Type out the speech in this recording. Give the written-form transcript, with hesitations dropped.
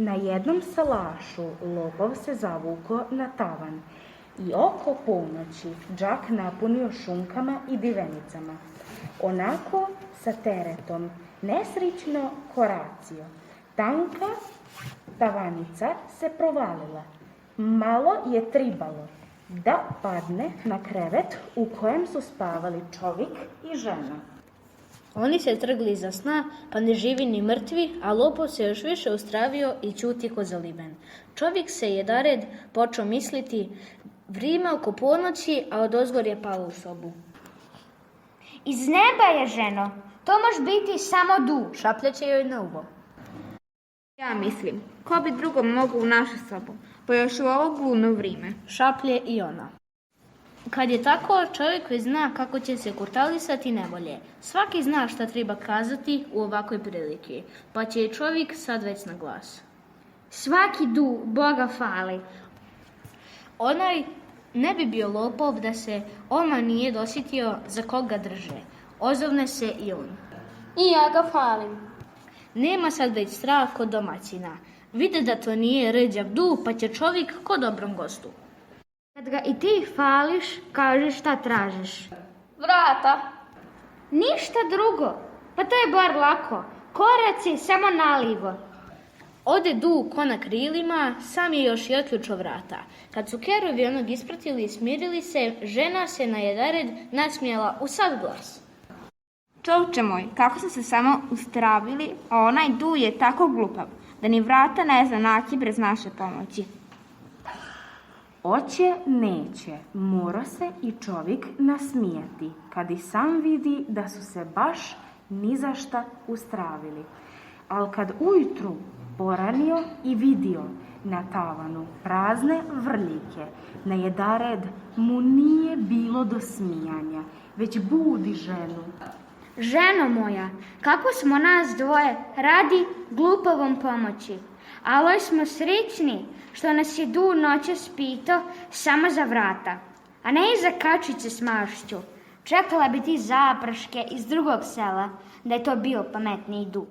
Na jednom salašu lopov se zavuko na tavan i oko ponoći džak napunio šunkama i divenicama. Onako sa teretom nesrićno koracio. Tanka tavanica se provalila. Malo je tribalo da padne na krevet u kojem su spavali čovjek i žena. Oni se trgli za sna, pa ne živi ni mrtvi, a lopov se još više ustravio i ćuti ko zaliven. Čovjek se jedared počeo misliti, vrijeme oko ponoći, a odozgor je palo u sobu. Iz neba je, ženo, to može biti samo du. Šapljaće joj na uvo. Ja mislim, ko bi drugo mogu u našu sobu, pa još u ovo glumno vrijeme. Šaplje i ona. Kad je tako, čovjek već zna kako će se kurtalisati nevolje. Svaki zna šta treba kazati u ovakvoj priliki, pa će je čovjek sad već na glas. Svaki du Boga fali. Onaj ne bi bio lopov da se oma nije dosjetio za koga drže. Ozovne se i on. I ja ga falim. Nema sad već strah kod domaćina. Vide da to nije rđav du, pa će čovjek ko dobrom gostu. Kad ga i ti fališ, kažeš šta tražiš. Vrata. Ništa drugo. Pa to je bar lako. Koraci samo nalivo. Ode du ko na krilima, sam je još i otključao vrata. Kad su kerovi onog ispratili i smirili se, žena se na jedared nasmijala u sav glas. Čovče moj, kako su se samo ustravili, a onaj du je tako glupav, da ni vrata ne zna naći bez naše pomoći. Oće, neće, mora se i čovjek nasmijati, kad i sam vidi da su se baš ni za šta ustravili. Al kad ujutru poranio i vidio na tavanu prazne vrljike, na jedared mu nije bilo do smijanja, već budi ženu. Ženo moja, kako smo nas dvoje radi glupovom pomoći. Aloj smo srećni što nas je du noćas pito samo za vrata, a ne i za kačice s mašću. Čekala bi ti zapraške iz drugog sela da je to bio pametniji du.